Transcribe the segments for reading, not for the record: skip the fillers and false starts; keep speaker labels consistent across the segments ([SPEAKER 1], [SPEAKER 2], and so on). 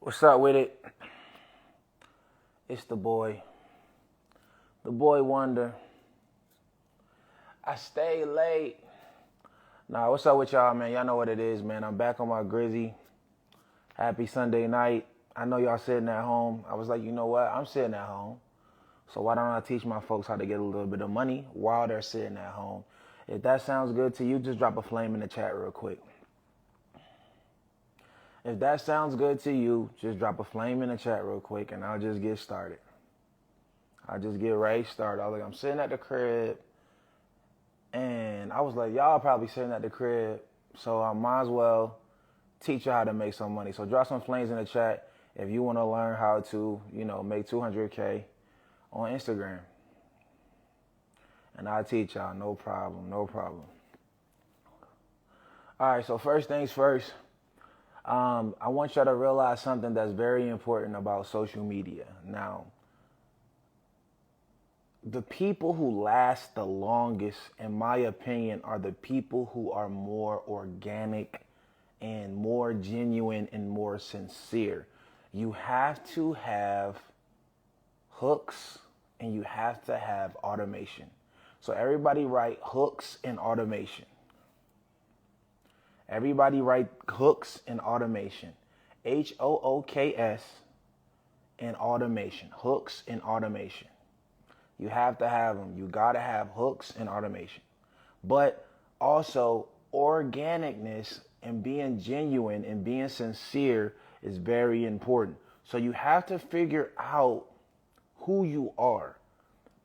[SPEAKER 1] What's up with it? It's the boy Wonder. I stay late. Nah, what's up with y'all, man? Y'all know what it is, man. I'm back on my Grizzy. Happy Sunday night. I know y'all sitting at home. I was like, you know what? I'm sitting at home. So why don't I teach my folks how to get a little bit of money while they're sitting at home? If that sounds good to you, just drop a flame in the chat real quick. If that sounds good to you, just drop a flame in the chat real quick and I'll just get started. I'll just get right started. I was like, I'm sitting at the crib and I was like, y'all probably sitting at the crib, so I might as well teach you how to make some money. So drop some flames in the chat if you want to learn how to, make 200K on Instagram. And I'll teach y'all, no problem. All right, so first things first. I want y'all to realize something that's very important about social media. Now, the people who last the longest, in my opinion, are the people who are more organic and more genuine and more sincere. You have to have hooks and you have to have automation. So everybody write hooks and automation. Everybody write hooks and automation. HOOKS and automation. Hooks and automation. You have to have them. You got to have hooks and automation. But also organicness and being genuine and being sincere is very important. So you have to figure out who you are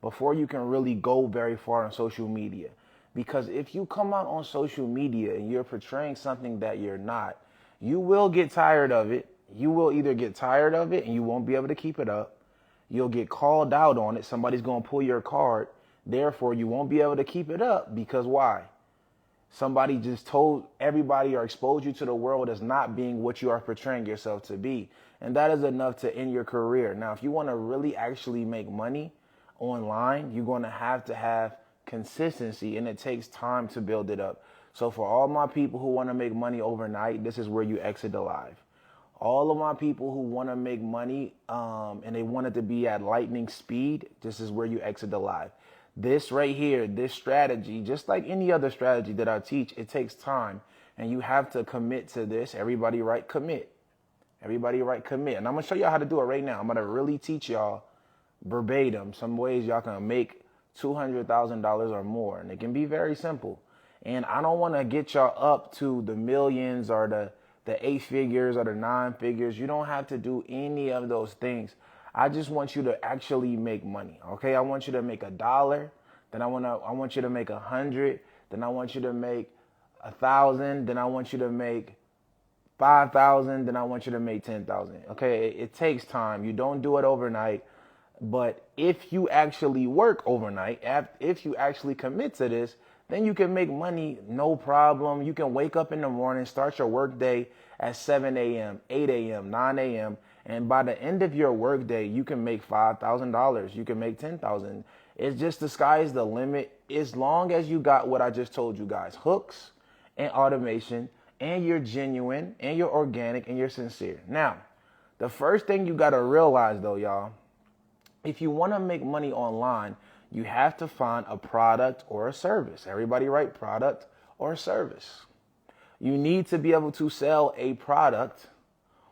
[SPEAKER 1] before you can really go very far on social media. Because if you come out on social media and you're portraying something that you're not, you will get tired of it. You will either get tired of it and you won't be able to keep it up. You'll get called out on it. Somebody's going to pull your card. Therefore, you won't be able to keep it up because why? Somebody just told everybody or exposed you to the world as not being what you are portraying yourself to be. And that is enough to end your career. Now, if you want to really actually make money online, you're going to have consistency, and it takes time to build it up. So for all my people who want to make money overnight, this is where you exit the live. All of my people who want to make money and they want it to be at lightning speed, this is where you exit the live. This right here, this strategy, just like any other strategy that I teach, it takes time and you have to commit to this. Everybody write commit. Everybody write commit. And I'm going to show y'all how to do it right now. I'm going to really teach y'all verbatim some ways y'all can make $200,000 or more. And it can be very simple. And I don't want to get y'all up to the millions or the 8 figures or the 9 figures. You don't have to do any of those things. I just want you to actually make money. Okay. I want you to make $1. Then I want you to make 100. Then I want you to make 1,000. Then I want you to make 5,000. Then I want you to make 10,000. Okay. It takes time. You don't do it overnight. But if you actually work overnight, if you actually commit to this, then you can make money, no problem. You can wake up in the morning, start your work day at 7 a.m., 8 a.m., 9 a.m. And by the end of your work day, you can make $5,000. You can make $10,000. It's just the sky is the limit as long as you got what I just told you guys, hooks and automation, and you're genuine and you're organic and you're sincere. Now, the first thing you got to realize though, y'all, if you want to make money online, you have to find a product or a service. Everybody write product or service. You need to be able to sell a product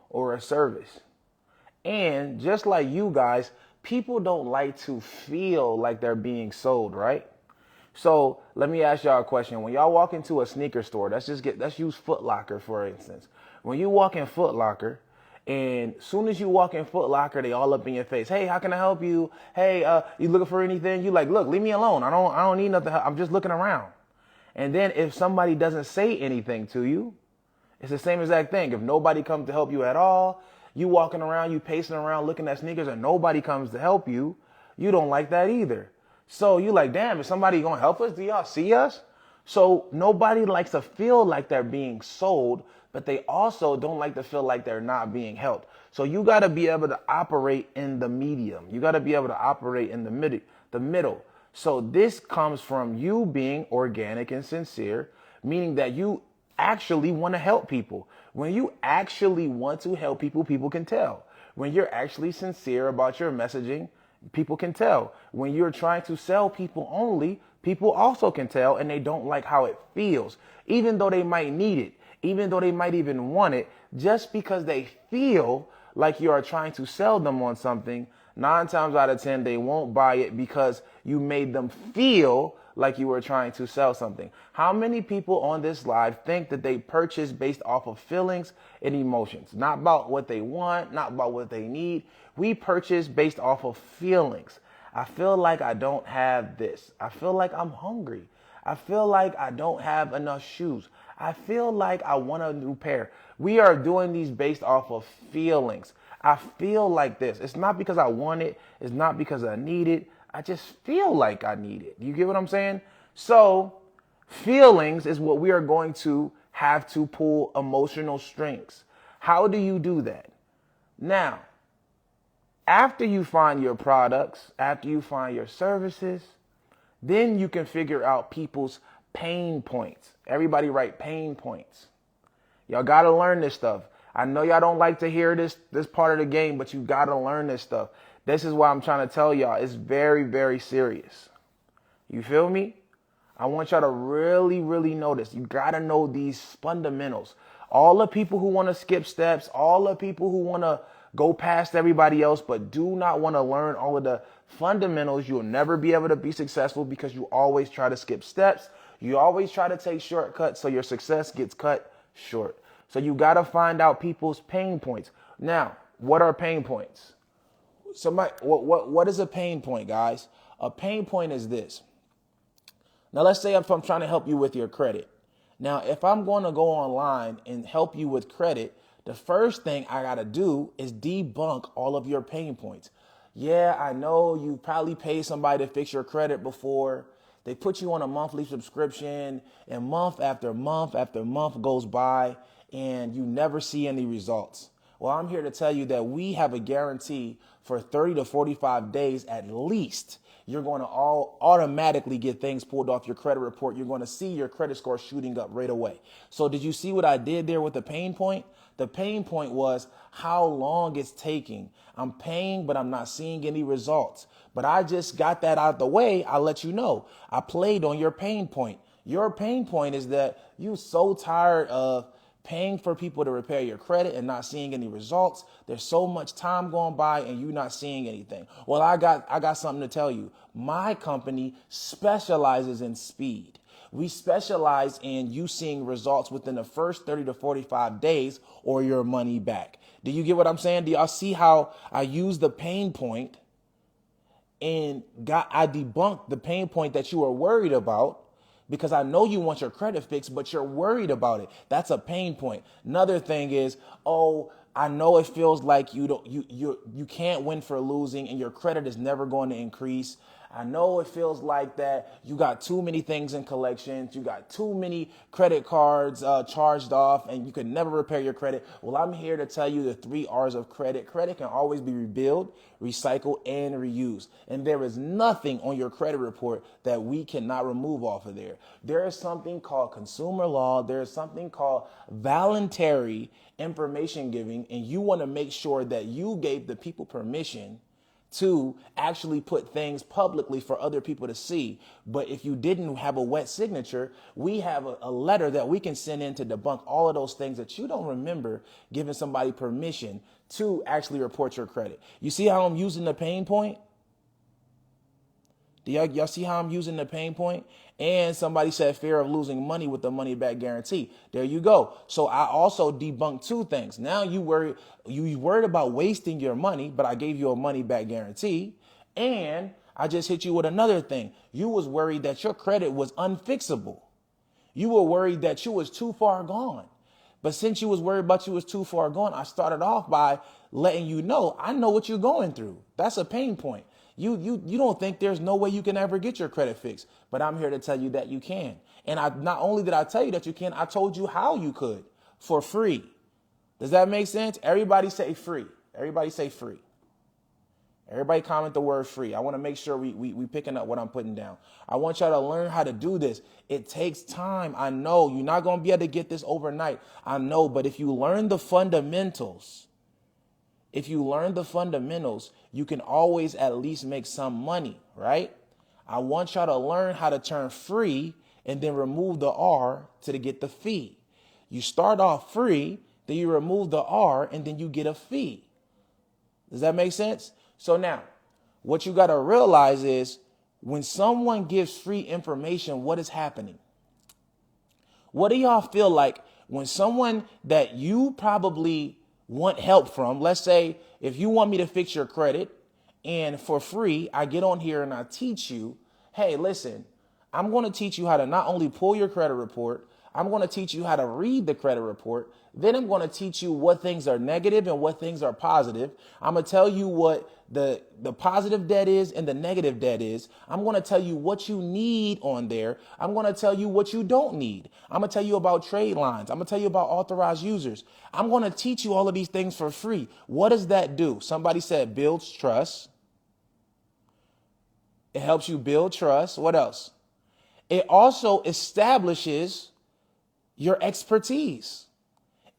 [SPEAKER 1] or a service. And just like you guys, people don't like to feel like they're being sold, right? So let me ask y'all a question. When y'all walk into a sneaker store, let's use Foot Locker, for instance. When you walk in Foot Locker, and soon as you walk in Foot Locker, they all up in your face. Hey, how can I help you? Hey, you looking for anything? You like, look, leave me alone. I don't need nothing. I'm just looking around. And then if somebody doesn't say anything to you, it's the same exact thing. If nobody comes to help you at all, you walking around, you pacing around looking at sneakers and nobody comes to help you, you don't like that either. So you like, damn, is somebody going to help us? Do y'all see us? So nobody likes to feel like they're being sold, but they also don't like to feel like they're not being helped. So you got to be able to operate in the medium. You got to be able to operate in the middle. So this comes from you being organic and sincere, meaning that you actually want to help people. When you actually want to help people, people can tell. When you're actually sincere about your messaging, people can tell. When you're trying to sell people only, people also can tell, and they don't like how it feels. Even though they might need it, even though they might even want it, just because they feel like you are trying to sell them on something, 9 times out of 10, they won't buy it because you made them feel like you were trying to sell something. How many people on this live think that they purchase based off of feelings and emotions? Not about what they want, not about what they need. We purchase based off of feelings. I feel like I don't have this. I feel like I'm hungry. I feel like I don't have enough shoes. I feel like I want a new pair. We are doing these based off of feelings. I feel like this. It's not because I want it. It's not because I need it. I just feel like I need it. You get what I'm saying? So feelings is what we are going to have to pull emotional strings. How do you do that? Now, after you find your products, after you find your services, then you can figure out people's pain points. Everybody write pain points. Y'all got to learn this stuff. I know y'all don't like to hear this part of the game, but you got to learn this stuff. This is why I'm trying to tell y'all it's very, very serious. You feel me? I want y'all to really, really know this. You got to know these fundamentals. All the people who want to skip steps, all the people who want to go past everybody else, but do not want to learn all of the fundamentals, you'll never be able to be successful because you always try to skip steps. You always try to take shortcuts, so your success gets cut short. So you got to find out people's pain points. Now, what are pain points? What is a pain point, guys? A pain point is this. Now, let's say if I'm trying to help you with your credit. Now, if I'm going to go online and help you with credit, the first thing I got to do is debunk all of your pain points. Yeah, I know you probably paid somebody to fix your credit before. They put you on a monthly subscription, and month after month after month goes by, and you never see any results. Well, I'm here to tell you that we have a guarantee for 30 to 45 days at least. You're going to all automatically get things pulled off your credit report. You're going to see your credit score shooting up right away. So did you see what I did there with the pain point? The pain point was how long it's taking. I'm paying, but I'm not seeing any results. But I just got that out the way. I'll let you know. I played on your pain point. Your pain point is that you're so tired of paying for people to repair your credit and not seeing any results. There's so much time going by and you're not seeing anything. Well, I got something to tell you. My company specializes in speed. We specialize in you seeing results within the first 30 to 45 days or your money back. Do you get what I'm saying? Do y'all see how I use the pain point and I debunked the pain point that you are worried about? Because I know you want your credit fixed, but you're worried about it. That's a pain point. Another thing is, I know it feels like you can't win for losing and your credit is never going to increase. I know it feels like that you got too many things in collections, you got too many credit cards charged off, and you can never repair your credit. Well, I'm here to tell you the 3 R's of credit. Credit can always be rebuilt, recycled, and reused. And there is nothing on your credit report that we cannot remove off of there. There is something called consumer law. There is something called voluntary information giving, and you want to make sure that you gave the people permission to actually put things publicly for other people to see. But if you didn't have a wet signature, we have a letter that we can send in to debunk all of those things that you don't remember giving somebody permission to actually report your credit. You see how I'm using the pain point? Do y'all see how I'm using the pain point? And somebody said fear of losing money with the money back guarantee. There you go. So I also debunked 2 things. Now you worried about wasting your money, but I gave you a money back guarantee. And I just hit you with another thing. You was worried that your credit was unfixable. You were worried that you was too far gone. But since you was worried about you was too far gone, I started off by letting you know, I know what you're going through. That's a pain point. You don't think there's no way you can ever get your credit fixed, but I'm here to tell you that you can. And not only did I tell you that you can, I told you how you could for free. Does that make sense? Everybody say free. Everybody say free. Everybody comment the word free. I want to make sure we picking up what I'm putting down. I want y'all to learn how to do this. It takes time. I know you're not going to be able to get this overnight. I know, but if you learn the fundamentals, you can always at least make some money, right? I want y'all to learn how to turn free and then remove the R to get the fee. You start off free, then you remove the R, and then you get a fee. Does that make sense? So now, what you got to realize is when someone gives free information, what is happening? What do y'all feel like when someone that you probably want help from, let's say if you want me to fix your credit and for free, I get on here and I teach you, hey, listen, I'm going to teach you how to not only pull your credit report, I'm going to teach you how to read the credit report. Then I'm going to teach you what things are negative and what things are positive. I'm going to tell you what the positive debt is and the negative debt is. I'm going to tell you what you need on there. I'm going to tell you what you don't need. I'm going to tell you about trade lines. I'm going to tell you about authorized users. I'm going to teach you all of these things for free. What does that do? Somebody said builds trust. It helps you build trust. What else? It also establishes your expertise.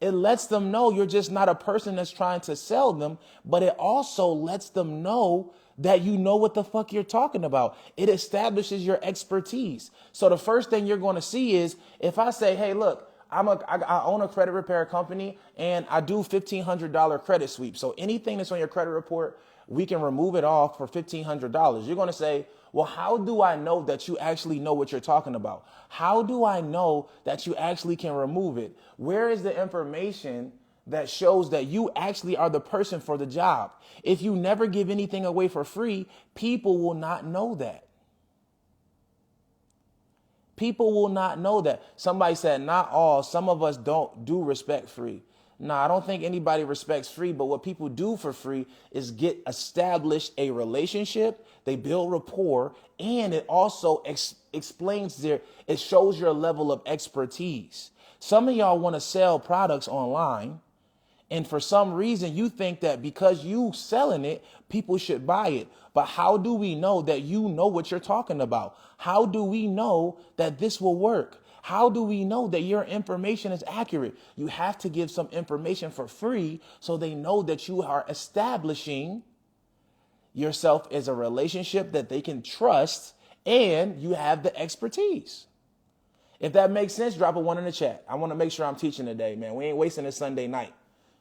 [SPEAKER 1] It lets them know you're just not a person that's trying to sell them, but it also lets them know that you know what the fuck you're talking about. It establishes your expertise. So the first thing you're going to see is if I say, hey, look, I own a credit repair company and I do $1,500 credit sweep. So anything that's on your credit report, we can remove it off for $1,500. You're going to say, well, how do I know that you actually know what you're talking about? How do I know that you actually can remove it? Where is the information that shows that you actually are the person for the job? If you never give anything away for free, people will not know that. People will not know that. Somebody said, not all, some of us don't do respect free. No, I don't think anybody respects free, but what people do for free is get established a relationship, they build rapport, and it also explains it shows your level of expertise. Some of y'all want to sell products online, and for some reason you think that because you selling it, people should buy it. But how do we know that you know what you're talking about? How do we know that this will work? How do we know that your information is accurate? You have to give some information for free so they know that you are establishing yourself as a relationship that they can trust and you have the expertise. If that makes sense, drop a 1 in the chat. I want to make sure I'm teaching today, man. We ain't wasting this Sunday night.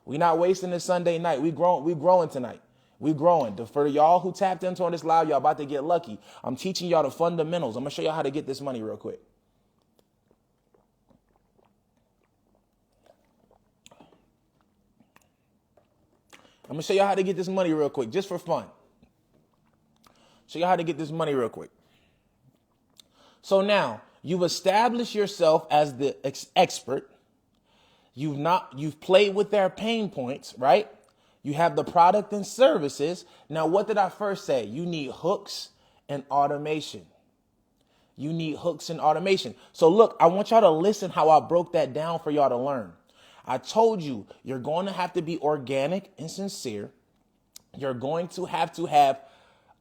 [SPEAKER 1] We're not wasting this Sunday night. We growing tonight. We growing. For y'all who tapped into on this live, y'all about to get lucky. I'm teaching y'all the fundamentals. I'm going to show y'all how to get this money real quick. I'm going to show you how to get this money real quick, just for fun. Show you how to get this money real quick. So now you've established yourself as the expert. You've played with their pain points, right? You have the product and services. Now, what did I first say? You need hooks and automation. You need hooks and automation. So look, I want y'all to listen how I broke that down for y'all to learn. I told you, you're going to have to be organic and sincere. You're going to have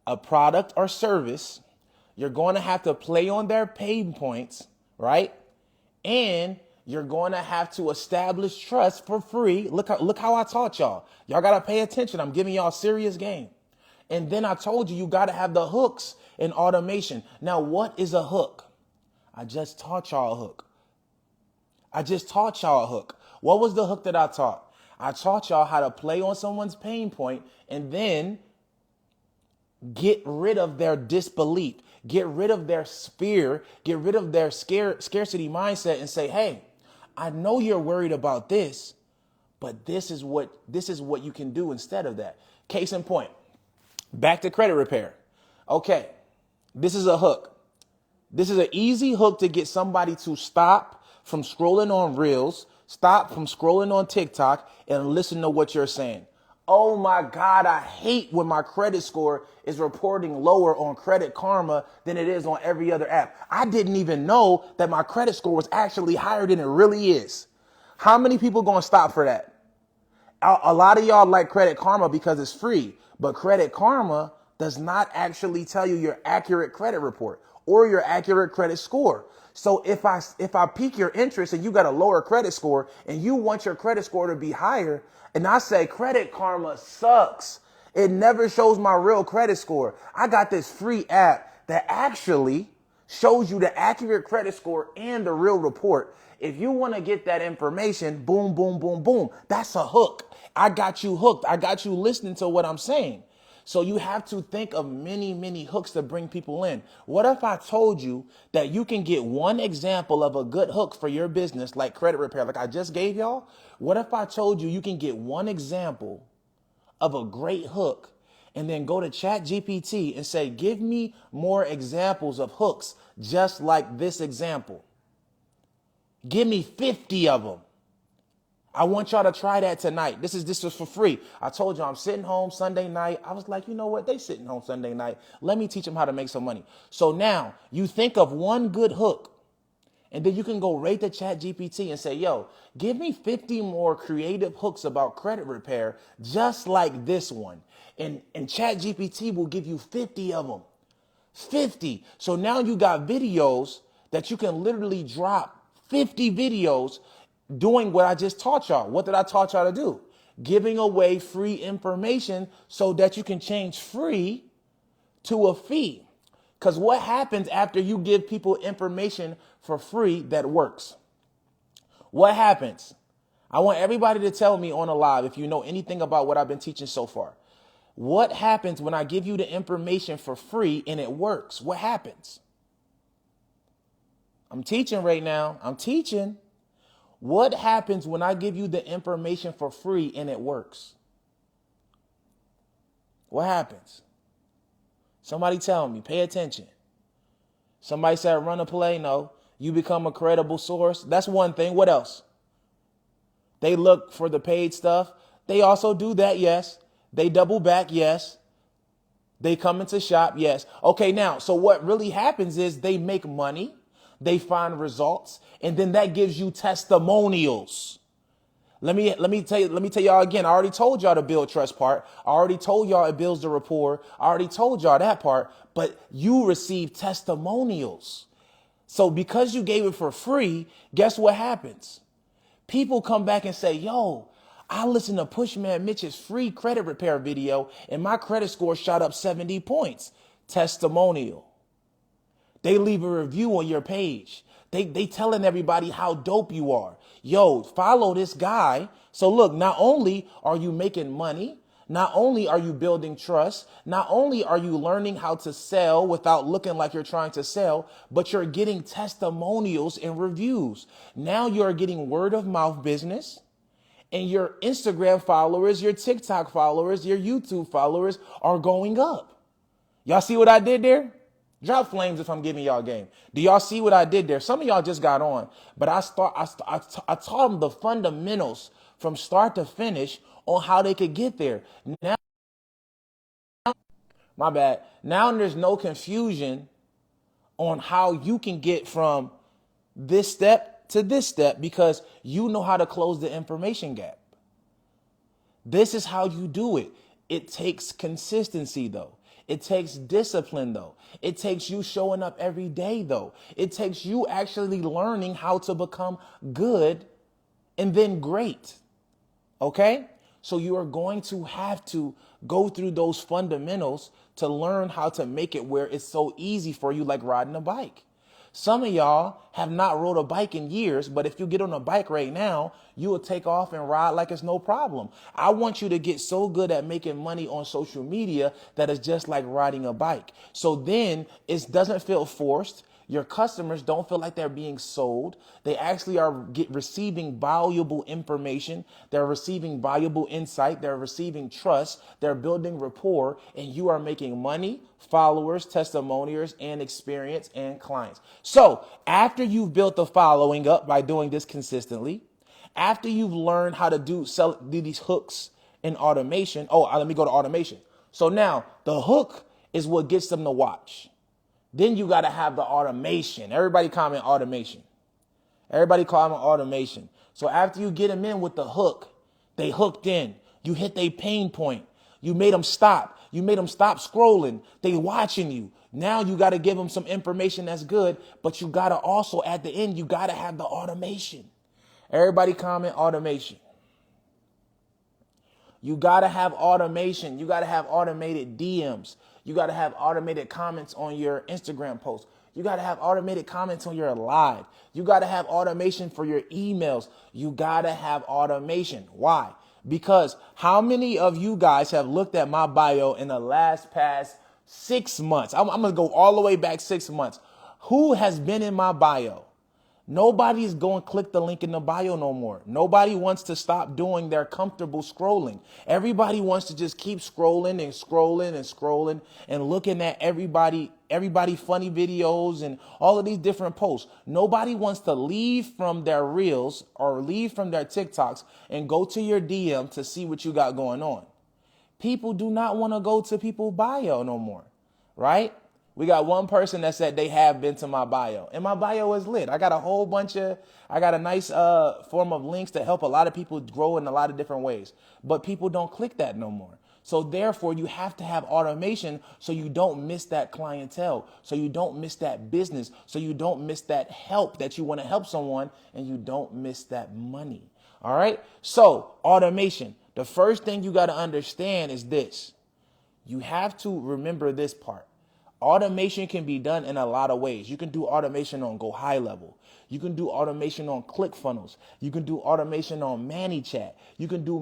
[SPEAKER 1] a product or service. You're going to have to play on their pain points, right? And you're going to have to establish trust for free. Look how I taught y'all. Y'all got to pay attention. I'm giving y'all serious game. And then I told you got to have the hooks and automation. Now, what is a hook? I just taught y'all a hook. What was the hook that I taught? I taught y'all how to play on someone's pain point and then get rid of their disbelief, get rid of their fear, get rid of their scarcity mindset and say, hey, I know you're worried about this, but this is what you can do instead of that. Case in point, back to credit repair. Okay, this is a hook. This is an easy hook to get somebody to stop from scrolling on Reels, stop from scrolling on TikTok, and listen to what you're saying. Oh my God, I hate when my credit score is reporting lower on Credit Karma than it is on every other app. I didn't even know that my credit score was actually higher than it really is. How many people going to stop for that? A lot of y'all like Credit Karma because it's free, but Credit Karma does not actually tell you your accurate credit report or your accurate credit score. So if I pique your interest and you got a lower credit score and you want your credit score to be higher, and I say Credit Karma sucks, it never shows my real credit score. I got this free app that actually shows you the accurate credit score and the real report. If you want to get that information, boom, boom, boom, boom, that's a hook. I got you hooked. I got you listening to what I'm saying. So you have to think of many, many hooks to bring people in. What if I told you that you can get one example of a good hook for your business, like credit repair, like I just gave y'all? What if I told you you can get one example of a great hook and then go to Chat GPT and say, give me more examples of hooks just like this example. Give me 50 of them. I want y'all to try that tonight. This is for free. I told you I'm sitting home Sunday night. I was like, you know what? They sitting home Sunday night. Let me teach them how to make some money. So now you think of one good hook, and then you can go rate the Chat GPT and say, yo, give me 50 more creative hooks about credit repair, just like this one. And Chat GPT will give you 50 of them. 50. So now you got videos that you can literally drop 50 videos doing what I just taught y'all. What did I taught y'all to do? Giving away free information so that you can change free to a fee. Because what happens after you give people information for free that works? What happens? I want everybody to tell me on a live if you know anything about what I've been teaching so far. What happens when I give you the information for free and it works? What happens? I'm teaching right now. I'm teaching. What happens when I give you the information for free and it works? What happens? Somebody tell me, pay attention. Somebody said run a play. No, you become a credible source. That's one thing. What else? They look for the paid stuff. They also do that. Yes. They double back. Yes. They come into shop. Yes. Okay. Now, so what really happens is they make money. They find results, and then that gives you testimonials. Let me tell y'all again. I already told y'all the build trust part. I already told y'all it builds the rapport. I already told y'all that part, but you receive testimonials. So because you gave it for free, guess what happens? People come back and say, yo, I listened to Pushman Mitch's free credit repair video and my credit score shot up 70 points. Testimonial. They leave a review on your page. They telling everybody how dope you are. Yo, follow this guy. So look, not only are you making money, not only are you building trust, not only are you learning how to sell without looking like you're trying to sell, but you're getting testimonials and reviews. Now you're getting word of mouth business, and your Instagram followers, your TikTok followers, your YouTube followers are going up. Y'all see what I did there? Drop flames if I'm giving y'all game. Do y'all see what I did there? Some of y'all just got on, but I taught them the fundamentals from start to finish on how they could get there. Now, my bad. Now there's no confusion on how you can get from this step to this step because you know how to close the information gap. This is how you do it. It takes consistency though. It takes discipline, though. It takes you showing up every day, though. It takes you actually learning how to become good and then great. Okay? So you are going to have to go through those fundamentals to learn how to make it where it's so easy for you, like riding a bike. Some of y'all have not rode a bike in years, but if you get on a bike right now, you will take off and ride like it's no problem. I want you to get so good at making money on social media that it's just like riding a bike. So then it doesn't feel forced. Your customers don't feel like they're being sold. They actually are receiving valuable information. They're receiving valuable insight. They're receiving trust. They're building rapport, and you are making money, followers, testimonials, and experience and clients. So after you've built the following up by doing this consistently, after you've learned how to do these hooks in automation. Oh, let me go to automation. So now the hook is what gets them to watch. Then you got to have the automation. Everybody comment automation. Everybody comment automation. So after you get them in with the hook, They hooked in. You hit their pain point. You made them stop. You made them stop scrolling. They watching you. Now you got to give them some information that's good, but you got to also, at the end, you got to have the automation. Everybody comment automation. You got to have automation. You got to have automated DMs. You got to have automated comments on your Instagram posts. You got to have automated comments on your live. You got to have automation for your emails. You got to have automation. Why? Because how many of you guys have looked at my bio in the past 6 months? I'm going to go all the way back 6 months. Who has been in my bio? Nobody's going to click the link in the bio no more. Nobody wants to stop doing their comfortable scrolling. Everybody wants to just keep scrolling and scrolling and scrolling and looking at everybody funny videos and all of these different posts. Nobody wants to leave from their reels or leave from their TikToks and go to your DM to see what you got going on. People do not want to go to people's bio no more, right? We got one person that said they have been to my bio, and my bio is lit. I got a nice form of links to help a lot of people grow in a lot of different ways, but people don't click that no more. So therefore, you have to have automation so you don't miss that clientele, so you don't miss that business, so you don't miss that help that you want to help someone, and you don't miss that money. All right. So automation. The first thing you got to understand is this. You have to remember this part. Automation can be done in a lot of ways. You can do automation on Go High Level. You can do automation on ClickFunnels. You can do automation on ManyChat. You can do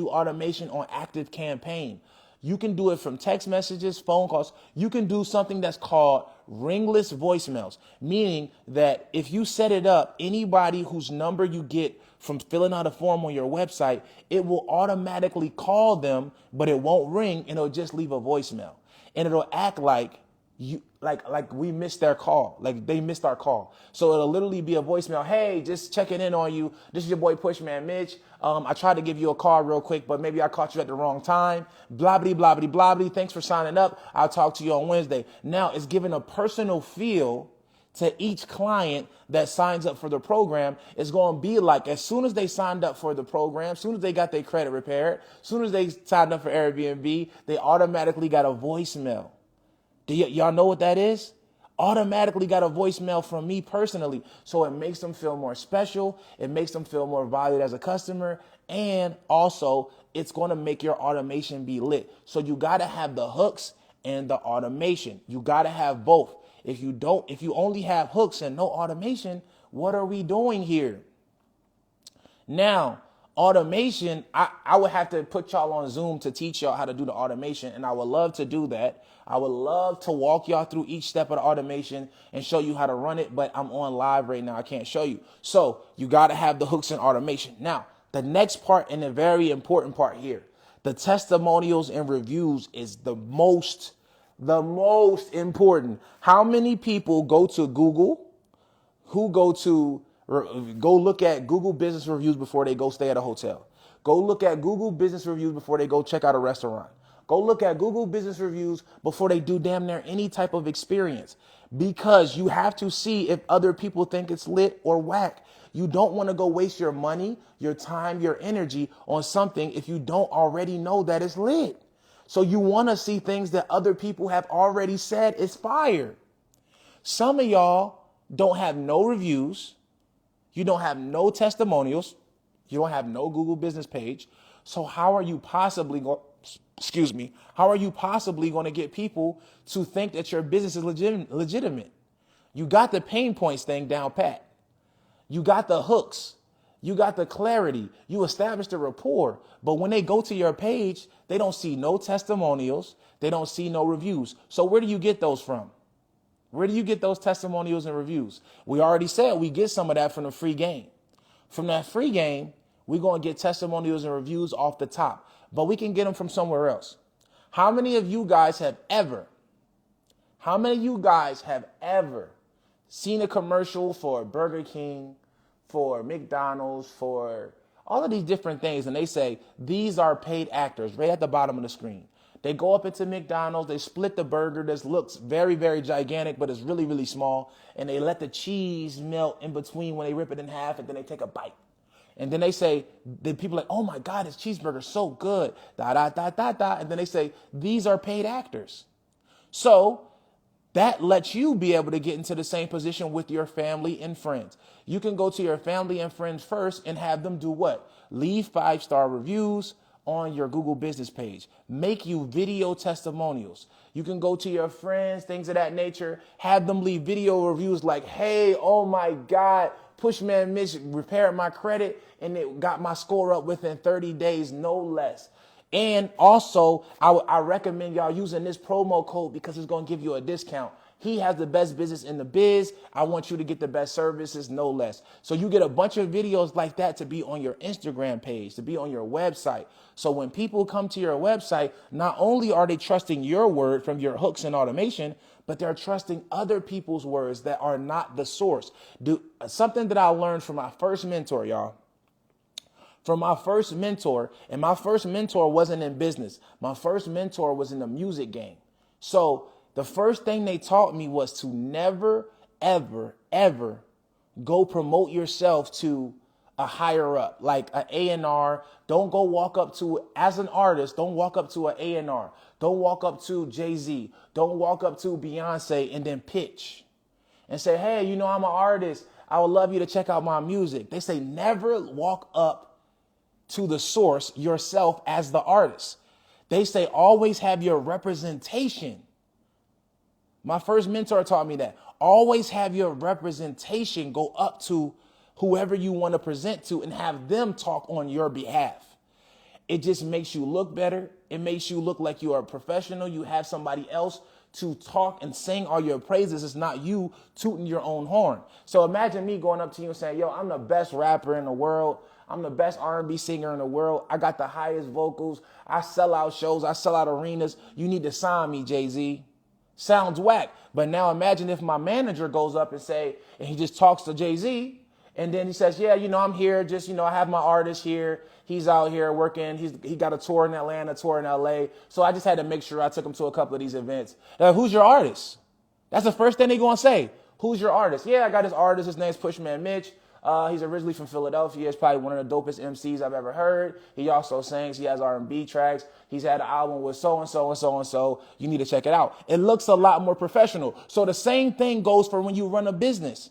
[SPEAKER 1] automation on Active Campaign. You can do it from text messages, phone calls. You can do something that's called ringless voicemails, meaning that if you set it up, anybody whose number you get from filling out a form on your website, it will automatically call them, but it won't ring, and it'll just leave a voicemail. And it'll act like we missed their call, like they missed our call. So it'll literally be a voicemail. Hey, just checking in on you. This is your boy Pushman Mitch. I tried to give you a call real quick, but maybe I caught you at the wrong time. Blah, blah, blah, blah, blah, blah. Thanks for signing up. I'll talk to you on Wednesday. Now it's giving a personal feel to each client that signs up for the program. Is going to be like, as soon as they signed up for the program, as soon as they got their credit repaired, as soon as they signed up for Airbnb, they automatically got a voicemail. Do y'all know what that is? Automatically got a voicemail from me personally. So it makes them feel more special. It makes them feel more valued as a customer. And also it's going to make your automation be lit. So you got to have the hooks and the automation. You got to have both. If you only have hooks and no automation, what are we doing here? Now, automation, I would have to put y'all on Zoom to teach y'all how to do the automation, and I would love to do that. I would love to walk y'all through each step of the automation and show you how to run it, but I'm on live right now. I can't show you. So you got to have the hooks and automation. Now, the next part and the very important part here, the testimonials and reviews is the most important. How many people go to Google, go look at Google business reviews before they go stay at a hotel? Go look at Google business reviews before they go check out a restaurant. Go look at Google business reviews before they do damn near any type of experience, because you have to see if other people think it's lit or whack. You don't want to go waste your money, your time, your energy on something if you don't already know that it's lit. So you want to see things that other people have already said is fire. Some of y'all don't have no reviews. You don't have no testimonials. You don't have no Google business page. So how are you possibly going to get people to think that your business is legitimate? You got the pain points thing down pat. You got the hooks. You got the clarity. You established a rapport. But when they go to your page, they don't see no testimonials. They don't see no reviews. So where do you get those from? Where do you get those testimonials and reviews? We already said we get some of that from the free game. From that free game, we're going to get testimonials and reviews off the top, but we can get them from somewhere else. How many of you guys have ever seen a commercial for Burger King, for McDonald's, for all of these different things, and they say, these are paid actors right at the bottom of the screen? They go up into McDonald's, they split the burger that looks very, very gigantic, but it's really, really small, and they let the cheese melt in between when they rip it in half, and then they take a bite. And then they say, the people are like, oh my God, this cheeseburger's so good. Da, da, da, da, da. And then they say, these are paid actors. So that lets you be able to get into the same position with your family and friends. You can go to your family and friends first and have them do what? Leave 5-star reviews on your Google business page. Make you video testimonials. You can go to your friends, things of that nature, have them leave video reviews like, hey, oh my God, Pushman Mitch repaired my credit and it got my score up within 30 days, no less. And also, I recommend y'all using this promo code because it's going to give you a discount. He has the best business in the biz. I want you to get the best services, no less. So you get a bunch of videos like that to be on your Instagram page, to be on your website. So when people come to your website, not only are they trusting your word from your hooks and automation, but they're trusting other people's words that are not the source. Something that I learned from my first mentor, y'all. From my first mentor, and my first mentor wasn't in business. My first mentor was in the music game. So the first thing they taught me was to never, ever, ever go promote yourself to a higher up, like an A&R. Don't go walk up to, as an artist, don't walk up to an A&R. Don't walk up to Jay-Z. Don't walk up to Beyonce and then pitch and say, hey, you know, I'm an artist. I would love you to check out my music. They say never walk up to the source yourself as the artist. They say always have your representation. My first mentor taught me that. Always have your representation go up to whoever you want to present to and have them talk on your behalf. It just makes you look better. It makes you look like you are a professional. You have somebody else to talk and sing all your praises. It's not you tooting your own horn. So imagine me going up to you and saying, yo, I'm the best rapper in the world. I'm the best R&B singer in the world. I got the highest vocals. I sell out shows. I sell out arenas. You need to sign me, Jay-Z. Sounds whack. But now imagine if my manager goes up and he just talks to Jay-Z. And then he says, yeah, you know, I'm here. Just, you know, I have my artist here. He's out here working. He got a tour in Atlanta, a tour in LA. So I just had to make sure I took him to a couple of these events. Who's your artist? That's the first thing they're going to say. Who's your artist? Yeah, I got this artist. His name's Pushman Mitch. He's originally from Philadelphia. He's probably one of the dopest MCs I've ever heard. He also sings. He has R&B tracks. He's had an album with so-and-so and so-and-so. You need to check it out. It looks a lot more professional. So the same thing goes for when you run a business.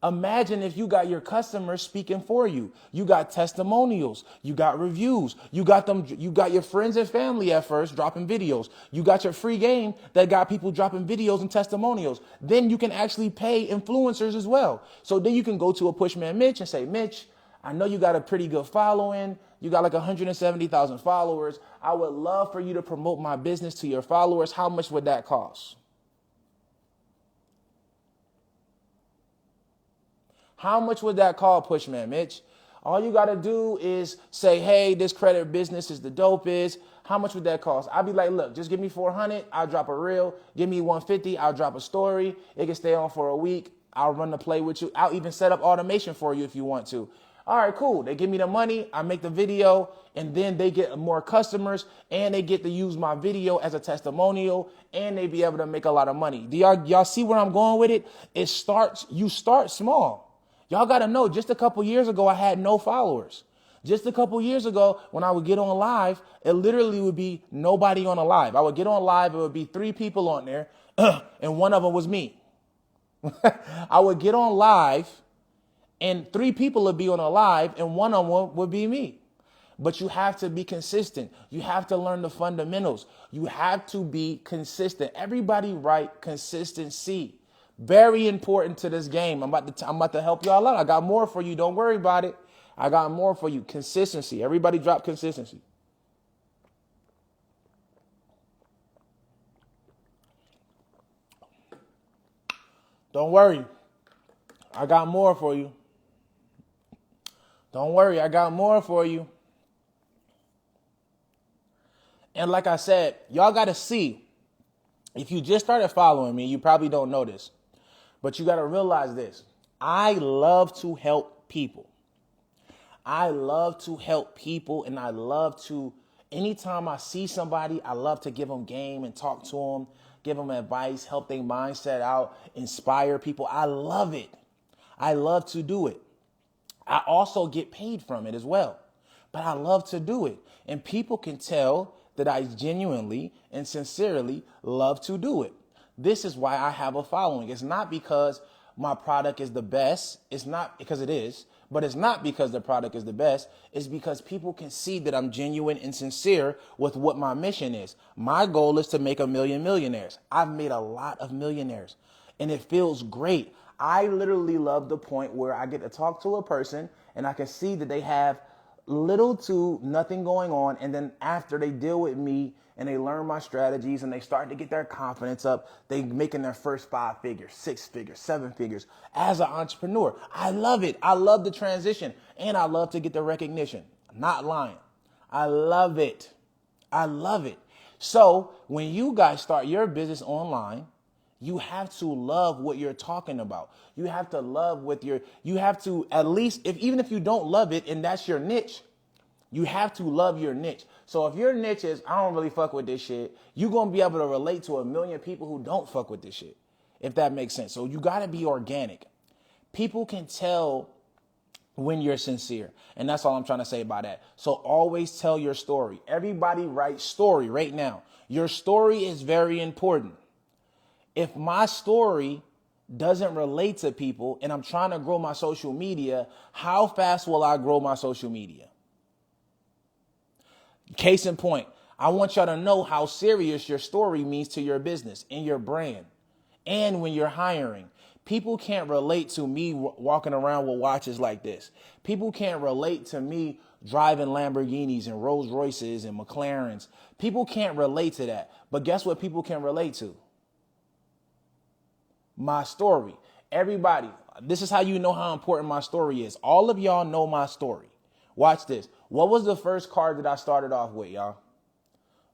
[SPEAKER 1] Imagine if you got your customers speaking for you. You got testimonials. You got reviews. You got your friends and family at first dropping videos. You got your free game that got people dropping videos and testimonials. Then you can actually pay influencers as well. So then you can go to a Pushman Mitch and say, Mitch, I know you got a pretty good following. You got like 170,000 followers. I would love for you to promote my business to your followers. How much would that cost? How much would that cost, Pushman Mitch? All you got to do is say, hey, this credit business is the dopest. How much would that cost? I'll be like, look, just give me 400. I'll drop a reel. Give me 150. I'll drop a story. It can stay on for a week. I'll run the play with you. I'll even set up automation for you if you want to. All right, cool. They give me the money. I make the video and then they get more customers and they get to use my video as a testimonial and they be able to make a lot of money. Do y'all see where I'm going with it? You start small. Y'all got to know, just a couple years ago, I had no followers. Just a couple years ago, when I would get on live, it literally would be nobody on a live. I would get on live, it would be 3 people on there, and one of them was me. I would get on live, and 3 people would be on a live, and one of them would be me. But you have to be consistent. You have to learn the fundamentals. You have to be consistent. Everybody write consistency. Very important to this game. I'm about to help y'all out. I got more for you. Don't worry about it. I got more for you. Consistency. Everybody drop consistency. Don't worry. I got more for you. Don't worry. I got more for you. And like I said, y'all got to see. If you just started following me, you probably don't know this. But you got to realize this. I love to help people. I love to help people, and I love to, anytime I see somebody, I love to give them game and talk to them, give them advice, help their mindset out, inspire people. I love it. I love to do it. I also get paid from it as well. But I love to do it. And people can tell that I genuinely and sincerely love to do it. This is why I have a following. It's not because my product is the best. It's not because it is, but it's not because the product is the best. It's because people can see that I'm genuine and sincere with what my mission is. My goal is to make 1 million millionaires. I've made a lot of millionaires and it feels great. I literally love the point where I get to talk to a person and I can see that they have little to nothing going on. And then after they deal with me and they learn my strategies and they start to get their confidence up, they making their first 5 figures, 6 figures, 7 figures as an entrepreneur. I love it. I love the transition and I love to get the recognition. I'm not lying. I love it. I love it. So when you guys start your business online, you have to love what you're talking about. You have to love you have to at least, even if you don't love it and that's your niche, you have to love your niche. So if your niche is, I don't really fuck with this shit, you're going to be able to relate to 1 million people who don't fuck with this shit, if that makes sense. So you got to be organic. People can tell when you're sincere. And that's all I'm trying to say about that. So always tell your story. Everybody write story right now. Your story is very important. If my story doesn't relate to people and I'm trying to grow my social media, how fast will I grow my social media? Case in point, I want y'all to know how serious your story means to your business and your brand. And when you're hiring, people can't relate to me walking around with watches like this. People can't relate to me driving Lamborghinis and Rolls Royces and McLarens. People can't relate to that. But guess what people can relate to? My story. Everybody, this is how you know how important my story is. All of y'all know my story. Watch this. What was the first car that I started off with, y'all?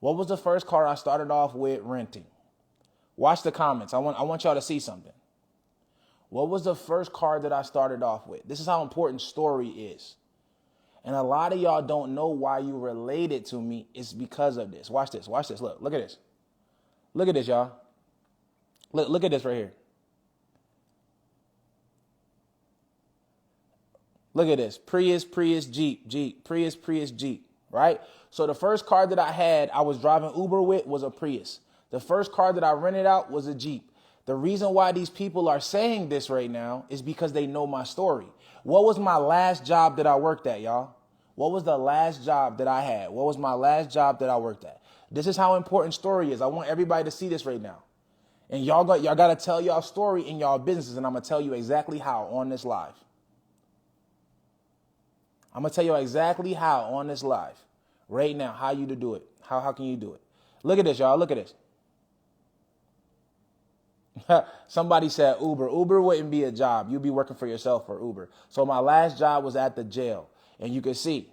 [SPEAKER 1] What was the first car I started off with renting? Watch the comments. I want y'all to see something. What was the first car that I started off with? This is how important story is. And a lot of y'all don't know why you related to me. It's because of this. Watch this. Watch this. Look at this. Look at this, y'all. Look at this right here. Look at this. Prius, Jeep, Prius, Jeep, right? So the first car that I was driving Uber with was a Prius. The first car that I rented out was a Jeep. The reason why these people are saying this right now is because they know my story. What was my last job that I worked at, y'all? What was the last job that I had? What was my last job that I worked at? This is how important story is. I want everybody to see this right now. And y'all got to tell y'all story in y'all businesses, and I'm going to tell you exactly how on this live. I'm going to tell you exactly how on this live right now, how you to do it. How can you do it? Look at this, y'all. Look at this. Somebody said Uber. Uber wouldn't be a job. You'd be working for yourself for Uber. So my last job was at the jail. And you can see.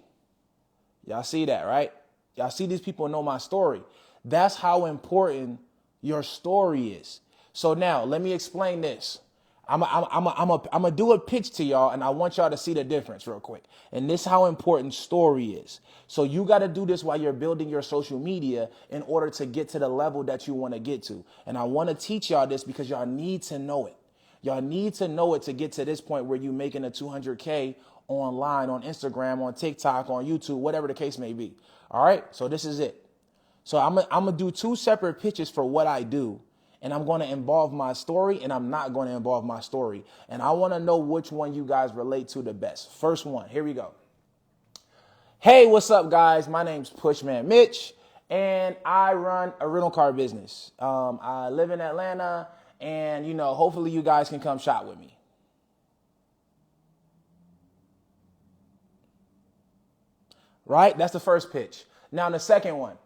[SPEAKER 1] Y'all see that, right? Y'all see these people know my story. That's how important your story is. So now let me explain this. I'm gonna do a pitch to y'all, and I want y'all to see the difference real quick. And this is how important story is. So you got to do this while you're building your social media in order to get to the level that you want to get to. And I want to teach y'all this because y'all need to know it. Y'all need to know it to get to this point where you're making a 200K online, on Instagram, on TikTok, on YouTube, whatever the case may be. All right. So this is it. So I'm gonna do 2 separate pitches for what I do. And I'm going to involve my story, and I'm not going to involve my story. And I want to know which one you guys relate to the best. First one, here we go. Hey, what's up, guys? My name's Pushman Mitch, and I run a rental car business. I live in Atlanta, and, hopefully you guys can come shop with me. Right? That's the first pitch. Now, the second one.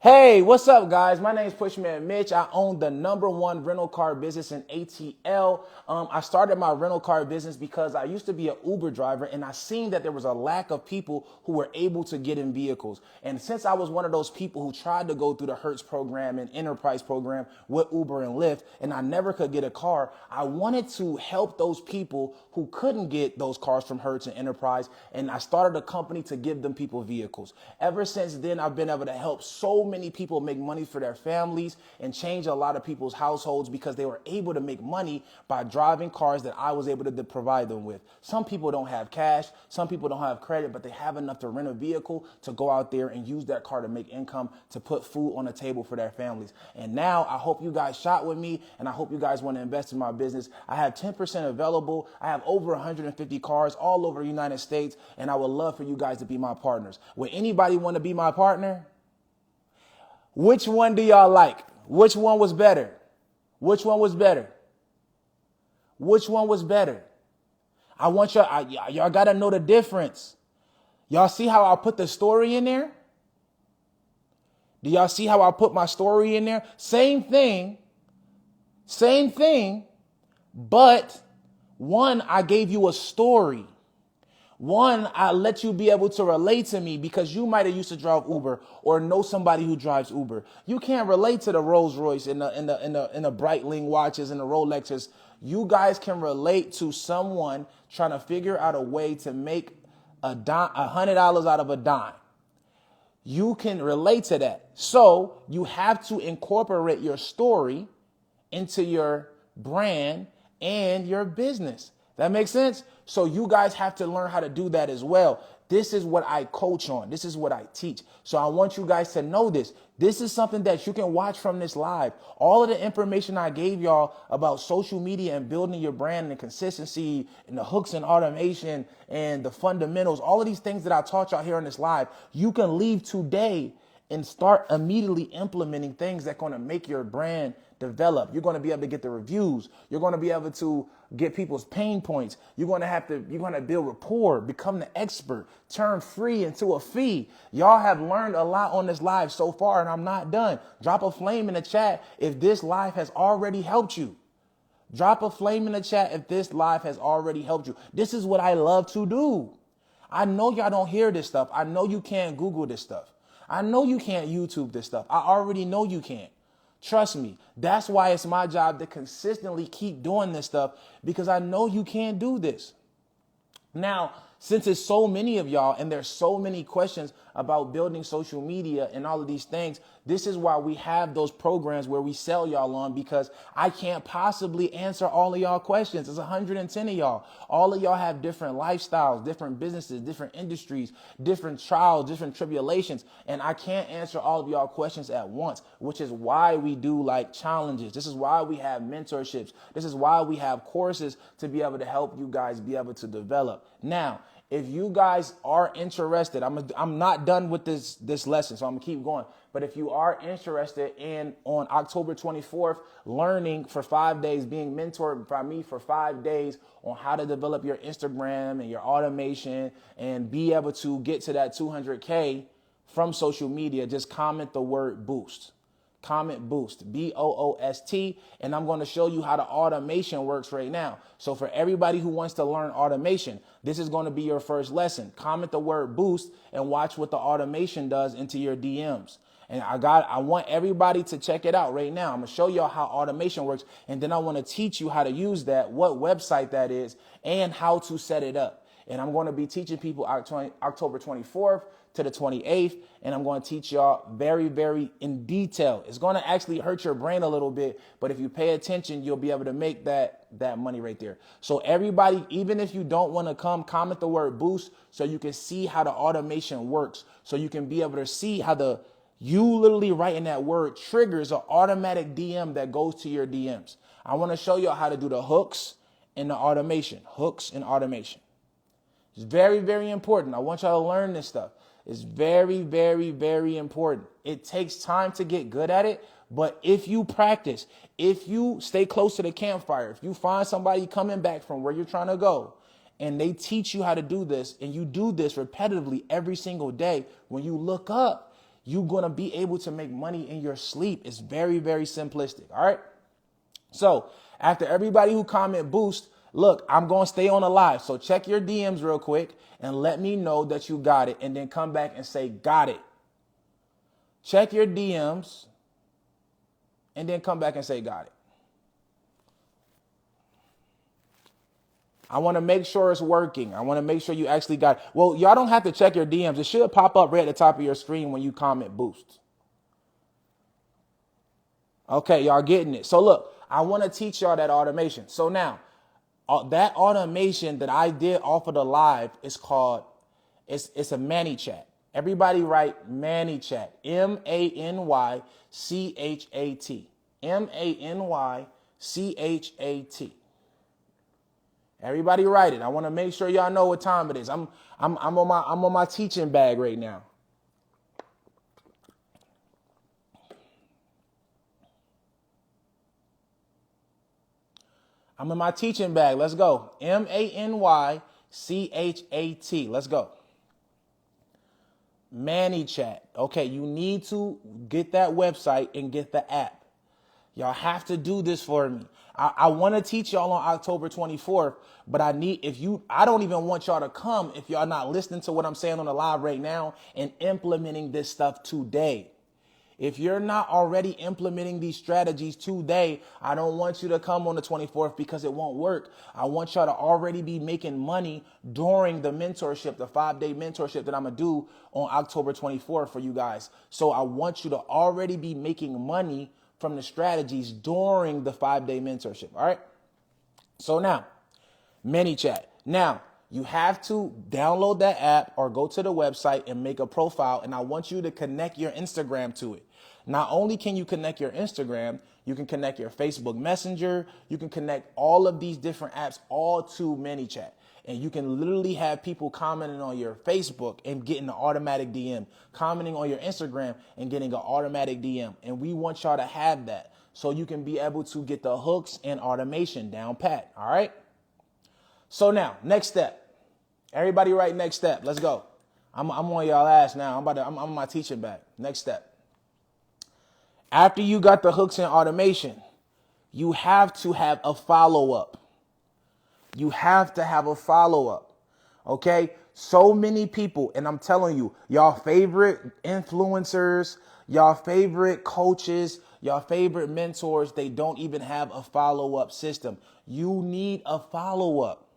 [SPEAKER 1] Hey, what's up, guys? My name is Pushman Mitch. I own the #1 rental car business in ATL. I started my rental car business because I used to be an Uber driver, and I seen that there was a lack of people who were able to get in vehicles. And since I was one of those people who tried to go through the Hertz program and Enterprise program with Uber and Lyft, and I never could get a car, I wanted to help those people who couldn't get those cars from Hertz and Enterprise, and I started a company to give them people vehicles. Ever since then, I've been able to help so many people make money for their families and change a lot of people's households because they were able to make money by driving cars that I was able to provide them with. Some people don't have cash. Some people don't have credit, but they have enough to rent a vehicle to go out there and use that car to make income to put food on the table for their families. And now I hope you guys shop with me, and I hope you guys want to invest in my business. I have 10% available. I have over 150 cars all over the United States, and I would love for you guys to be my partners. Would anybody want to be my partner? Which one do y'all like? Which one was better? Which one was better? Which one was better? I want y'all got to know the difference. Y'all see how I put the story in there? Do y'all see how I put my story in there? Same thing, but one, I gave you a story. One, I let you be able to relate to me because you might have used to drive Uber or know somebody who drives Uber. You can't relate to the Rolls Royce and the Breitling watches and the Rolexes. You guys can relate to someone trying to figure out a way to make $100 out of a dime. You can relate to that. So you have to incorporate your story into your brand and your business. That makes sense? So you guys have to learn how to do that as well. This is what I coach on. This is what I teach. So I want you guys to know this. This is something that you can watch from this live. All of the information I gave y'all about social media and building your brand and the consistency and the hooks and automation and the fundamentals, all of these things that I taught y'all here on this live, you can leave today and start immediately implementing things that are going to make your brand develop. You're going to be able to get the reviews. You're going to be able to get people's pain points. You're going to build rapport, become the expert, turn free into a fee. Y'all have learned a lot on this live so far, and I'm not done. Drop a flame in the chat if this live has already helped you. Drop a flame in the chat if this live has already helped you. This is what I love to do. I know y'all don't hear this stuff. I know you can't Google this stuff. I know you can't YouTube this stuff. I already know you can't. Trust me. That's why it's my job to consistently keep doing this stuff, because I know you can't do this. Now, since it's so many of y'all and there's so many questions about building social media and all of these things, this is why we have those programs where we sell y'all on, because I can't possibly answer all of y'all questions. There's 110 of y'all. All of y'all have different lifestyles, different businesses, different industries, different trials, different tribulations. And I can't answer all of y'all questions at once, which is why we do like challenges. This is why we have mentorships. This is why we have courses to be able to help you guys be able to develop. Now, if you guys are interested, I'm not done with this lesson, so I'm gonna keep going. But if you are interested in, on October 24th, learning for 5 days, being mentored by me for 5 days on how to develop your Instagram and your automation and be able to get to that 200K from social media, just comment the word boost. Comment boost, BOOST, and I'm going to show you how the automation works right now. So for everybody who wants to learn automation, this is going to be your first lesson. Comment the word boost and watch what the automation does into your DMs. And I want everybody to check it out right now. I'm going to show y'all how automation works, and then I want to teach you how to use that, what website that is, and how to set it up. And I'm going to be teaching people October 24th to the 28th, and I'm going to teach y'all very, very in detail. It's going to actually hurt your brain a little bit, but if you pay attention, you'll be able to make that money right there. So everybody, even if you don't want to come, comment the word boost so you can see how the automation works, so you can be able to see how you literally writing that word triggers an automatic DM that goes to your DMs. I want to show y'all how to do the hooks and the automation. Hooks and automation. It's very, very important. I want y'all to learn this stuff. It's very, very, very important. It takes time to get good at it, but if you practice, if you stay close to the campfire, if you find somebody coming back from where you're trying to go and they teach you how to do this and you do this repetitively every single day, when you look up, you're going to be able to make money in your sleep. It's very, very simplistic. All right. So after everybody who comment boost, look, I'm going to stay on the live. So check your DMs real quick and let me know that you got it, and then come back and say, got it. Check your DMs and then come back and say, got it. I want to make sure it's working. I want to make sure you actually got it. Well, y'all don't have to check your DMs. It should pop up right at the top of your screen when you comment boost. Okay, y'all getting it. So look, I want to teach y'all that automation. So now, that automation that I did off of the live is called, it's a ManyChat. Everybody write ManyChat. ManyChat. ManyChat. Everybody write it. I want to make sure y'all know what time it is. I'm on my teaching bag right now. I'm in my teaching bag. Let's go. ManyChat. Let's go. ManyChat. Okay, you need to get that website and get the app. Y'all have to do this for me. I want to teach y'all on October 24th, but I don't even want y'all to come if y'all not listening to what I'm saying on the live right now and implementing this stuff today. If you're not already implementing these strategies today, I don't want you to come on the 24th because it won't work. I want y'all to already be making money during the mentorship, the 5-day mentorship that I'm going to do on October 24th for you guys. So I want you to already be making money from the strategies during the 5-day mentorship. All right. So now, ManyChat. Now, you have to download that app or go to the website and make a profile. And I want you to connect your Instagram to it. Not only can you connect your Instagram, you can connect your Facebook Messenger. You can connect all of these different apps all to ManyChat. And you can literally have people commenting on your Facebook and getting an automatic DM, commenting on your Instagram and getting an automatic DM. And we want y'all to have that so you can be able to get the hooks and automation down pat. All right. So now, next step. Everybody write next step. Let's go. I'm on y'all ass now. I'm on my teaching back. Next step. After you got the hooks and automation, you have to have a follow-up. You have to have a follow-up. Okay? So many people, and I'm telling you, y'all favorite influencers, y'all favorite coaches, y'all favorite mentors, they don't even have a follow-up system. You need a follow-up.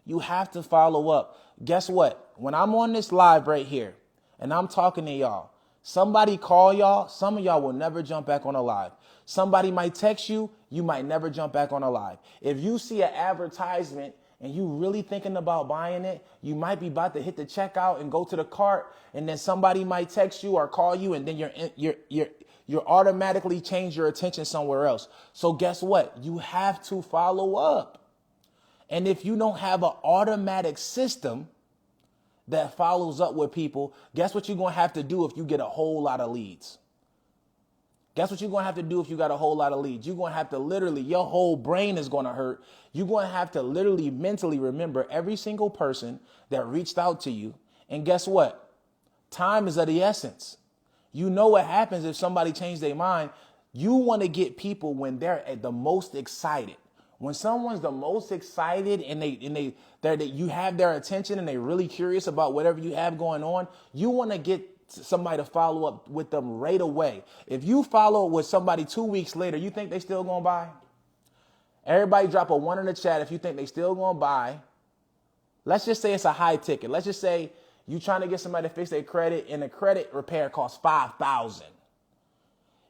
[SPEAKER 1] You have to follow up. Guess what? When I'm on this live right here and I'm talking to y'all, somebody call y'all. Some of y'all will never jump back on a live. Somebody might text you. You might never jump back on a live. If you see an advertisement and you really thinking about buying it, you might be about to hit the checkout and go to the cart, and then somebody might text you or call you, and then you're automatically change your attention somewhere else. So guess what? You have to follow up. And if you don't have an automatic system that follows up with people, guess what you're going to have to do if you get a whole lot of leads? Guess what you're going to have to do if you got a whole lot of leads? You're going to have to literally, your whole brain is going to hurt. You're going to have to literally mentally remember every single person that reached out to you. And guess what? Time is of the essence. You know what happens if somebody changed their mind. You want to get people when they're at the most excited. When someone's the most excited and you have their attention and they're really curious about whatever you have going on, you want to get somebody to follow up with them right away. If you follow with somebody 2 weeks later, you think they still going to buy? Everybody drop a 1 in the chat if you think they still going to buy. Let's just say it's a high ticket. Let's just say you trying to get somebody to fix their credit and the credit repair costs $5,000.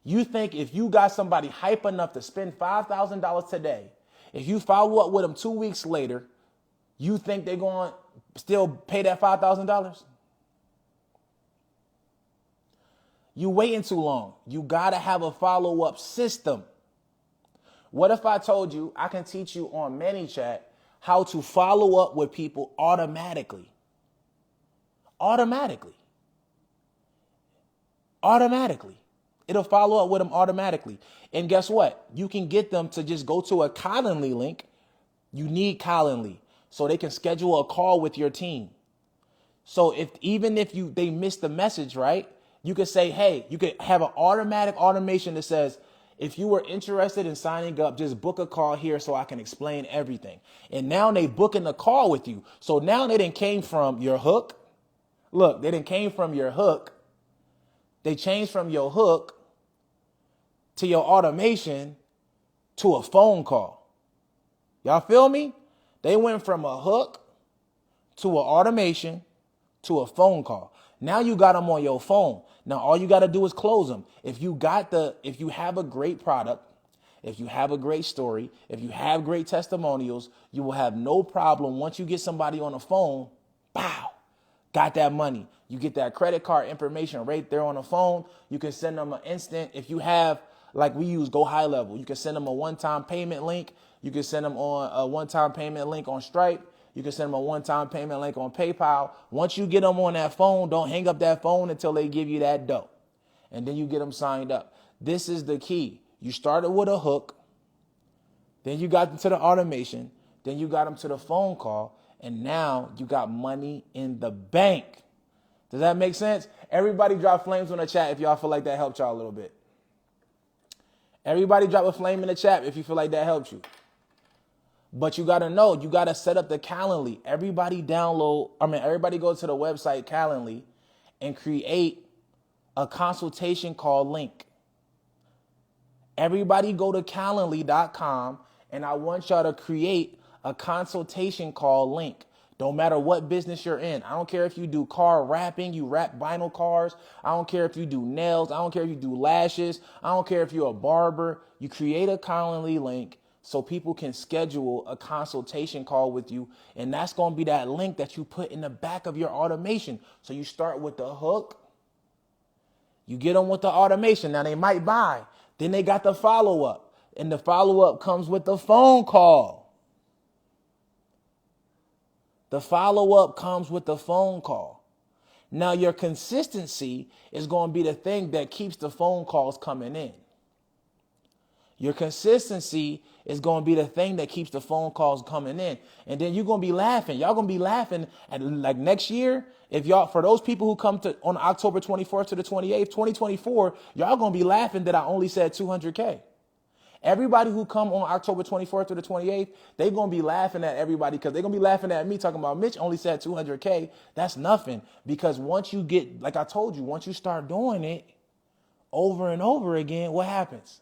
[SPEAKER 1] You think if you got somebody hype enough to spend $5,000 today, if you follow up with them 2 weeks later, you think they're going to still pay that $5,000? You waiting too long. You got to have a follow-up system. What if I told you I can teach you on ManyChat how to follow up with people automatically? Automatically. It'll follow up with them automatically. And guess what? You can get them to just go to a Calendly link. You need Calendly so they can schedule a call with your team. So even if they miss the message, right? You could say, hey, you could have an automatic automation that says, if you were interested in signing up, just book a call here so I can explain everything. And now they booking a call with you. So now they done came from your hook. Look, they done came from your hook. They changed from your hook to your automation to a phone call. Y'all feel me? They went from a hook to an automation to a phone call. Now you got them on your phone. Now, all you got to do is close them. If you have a great product, if you have a great story, if you have great testimonials, you will have no problem once you get somebody on the phone, pow, got that money. You get that credit card information right there on the phone. You can send them an instant. If you have, like we use Go High Level, you can send them a one-time payment link. You can send them on a one-time payment link on Stripe. You can send them a one-time payment link on PayPal. Once you get them on that phone, don't hang up that phone until they give you that dough. And then you get them signed up. This is the key. You started with a hook. Then you got them to the automation. Then you got them to the phone call. And now you got money in the bank. Does that make sense? Everybody drop flames on the chat if y'all feel like that helped y'all a little bit. Everybody drop a flame in the chat if you feel like that helped you. But you got to know, you got to set up the Calendly. Everybody go to the website Calendly and create a consultation call link. Everybody go to calendly.com and I want y'all to create a consultation call link. Don't matter what business you're in. I don't care if you do car wrapping, you wrap vinyl cars. I don't care if you do nails. I don't care if you do lashes. I don't care if you're a barber. You create a Calendly link so people can schedule a consultation call with you. And that's going to be that link that you put in the back of your automation. So you start with the hook. You get them with the automation. Now they might buy. Then they got the follow-up. And the follow-up comes with the phone call. The follow-up comes with the phone call. Now, your consistency is going to be the thing that keeps the phone calls coming in. Your consistency is going to be the thing that keeps the phone calls coming in. And then you're going to be laughing. Y'all going to be laughing at like next year. For those people who come to on October 24th to the 28th, 2024, y'all going to be laughing that I only said 200K. Everybody who come on October 24th to the 28th, they're going to be laughing at everybody because they're going to be laughing at me talking about Mitch only said 200K. That's nothing, because once you get, like I told you, once you start doing it over and over again, what happens?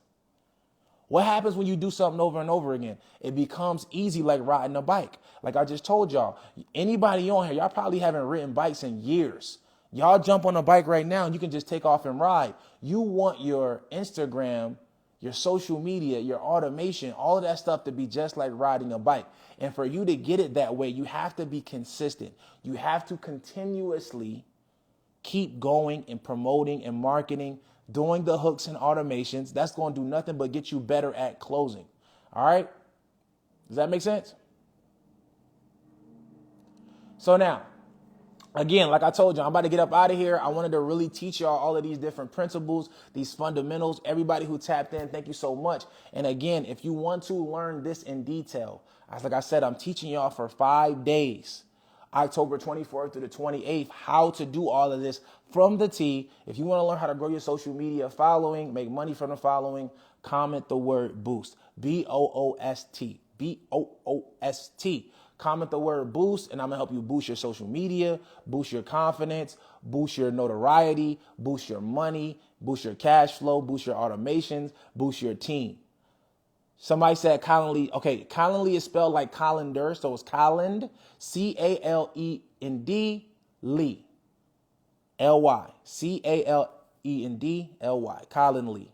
[SPEAKER 1] What happens when you do something over and over again? It becomes easy, like riding a bike. Like I just told y'all, anybody on here, y'all probably haven't ridden bikes in years. Y'all jump on a bike right now and you can just take off and ride. You want your Instagram, your social media, your automation, all of that stuff to be just like riding a bike. And for you to get it that way, you have to be consistent. You have to continuously keep going and promoting and marketing, doing the hooks and automations. That's going to do nothing but get you better at closing. All right? Does that make sense? So now, again, like I told you, I'm about to get up out of here. I wanted to really teach y'all all of these different principles, these fundamentals. Everybody who tapped in, thank you so much. And again, if you want to learn this in detail, like I said, I'm teaching y'all for 5 days, October 24th to the 28th, how to do all of this from the T. If you want to learn how to grow your social media following, make money from the following, comment the word boost, BOOST, BOOST. Comment the word boost, and I'm going to help you boost your social media, boost your confidence, boost your notoriety, boost your money, boost your cash flow, boost your automations, boost your team. Somebody said Calendly. Okay, Calendly is spelled like colander, so it's Calend, CALEND, Lee, LY, CALEND, LY, Calendly.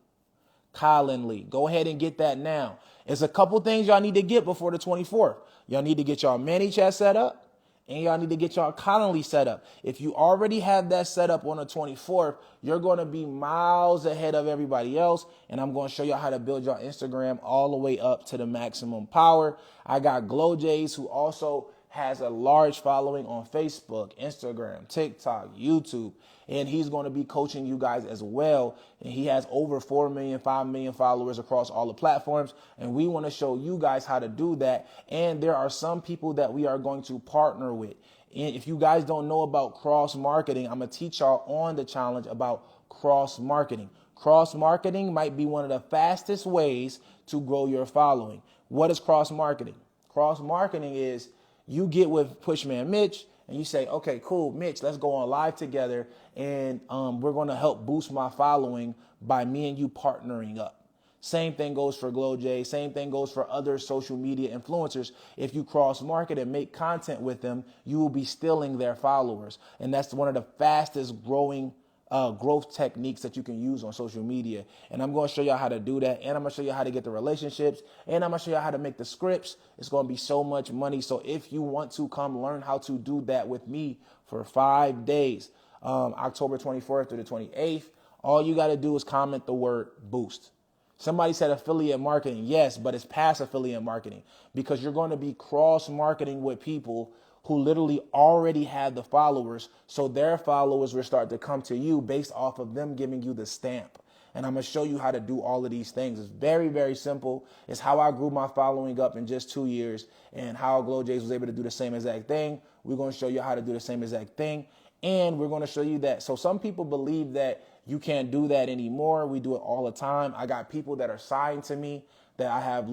[SPEAKER 1] Calendly. Go ahead and get that now. There's a couple things y'all need to get before the 24th. Y'all need to get y'all ManyChat set up, and y'all need to get y'all Calendly set up. If you already have that set up on the 24th, you're going to be miles ahead of everybody else, and I'm going to show y'all how to build your Instagram all the way up to the maximum power. I got Glow Jays, who also has a large following on Facebook, Instagram, TikTok, YouTube, and he's going to be coaching you guys as well. And he has over 4 million, 5 million followers across all the platforms. And we want to show you guys how to do that. And there are some people that we are going to partner with. And if you guys don't know about cross marketing, I'm going to teach y'all on the challenge about cross marketing. Cross marketing might be one of the fastest ways to grow your following. What is cross marketing? Cross marketing is you get with Pushman Mitch and you say, okay, cool, Mitch, let's go on live together. And we're going to help boost my following by me and you partnering up. Same thing goes for Glow J. Same thing goes for other social media influencers. If you cross market and make content with them, you will be stealing their followers. And that's one of the fastest growing growth techniques that you can use on social media. And I'm going to show y'all how to do that. And I'm going to show you how to get the relationships. And I'm going to show you how to make the scripts. It's going to be so much money. So if you want to come learn how to do that with me for 5 days, October 24th through the 28th, all you got to do is comment the word boost. Somebody said affiliate marketing. Yes, but it's past affiliate marketing because you're going to be cross marketing with people who literally already have the followers. So their followers will start to come to you based off of them giving you the stamp. And I'm going to show you how to do all of these things. It's very, very simple. It's how I grew my following up in just 2 years and how Glow Jays was able to do the same exact thing. We're going to show you how to do the same exact thing. And we're going to show you that. So some people believe that you can't do that anymore. We do it all the time. I got people that are signed to me that I have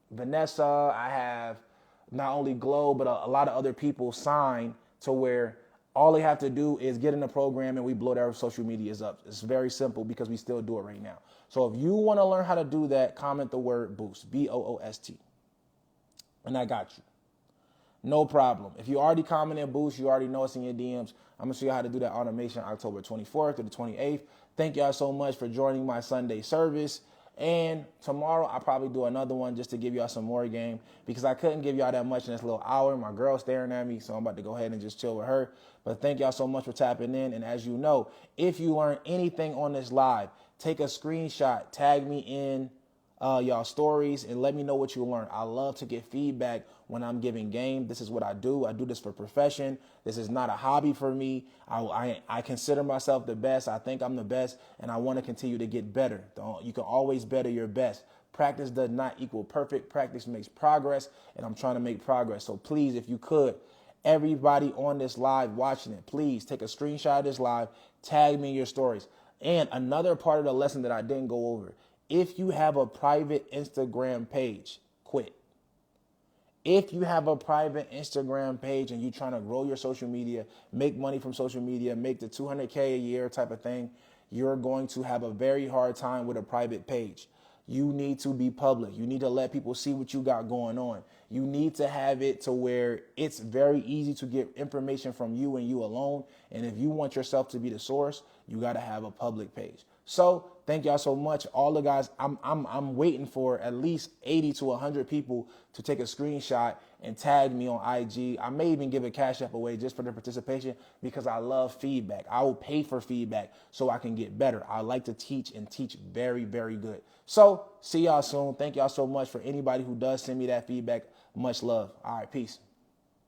[SPEAKER 1] Vanessa, I have not only Glow, but a lot of other people signed to where all they have to do is get in the program and we blow their social medias up. It's very simple because we still do it right now. So if you want to learn how to do that, comment the word boost, BOOST. And I got you. No problem. If you already commented boost, you already know it's in your DMs. I'm going to show you how to do that automation October 24th to the 28th. Thank y'all so much for joining my Sunday service. And tomorrow I'll probably do another one just to give y'all some more game because I couldn't give y'all that much in this little hour. My girl's staring at me, so I'm about to go ahead and just chill with her. But thank y'all so much for tapping in. And as you know, if you learn anything on this live, take a screenshot, tag me in y'all stories and let me know what you learned. I love to get feedback when I'm giving game. This is what I do. I do this for profession. This is not a hobby for me. I consider myself the best. I think I'm the best, and I want to continue to get better. You can always better your best. Practice does not equal perfect. Practice makes progress, and I'm trying to make progress. So please, if you could, everybody on this live watching it, please take a screenshot of this live, tag me in your stories. And another part of the lesson that I didn't go over, if you have a private Instagram page, quit. If you have a private Instagram page and you're trying to grow your social media, make money from social media, make the 200K a year type of thing, you're going to have a very hard time with a private page. You need to be public. You need to let people see what you got going on. You need to have it to where it's very easy to get information from you and you alone. And if you want yourself to be the source, you got to have a public page. So thank y'all so much. All the guys, I'm waiting for at least 80 to 100 people to take a screenshot and tag me on IG. I may even give a Cash App away just for their participation because I love feedback. I will pay for feedback so I can get better. I like to teach and teach very, very good. So see y'all soon. Thank y'all so much. For anybody who does send me that feedback, much love. All right, peace.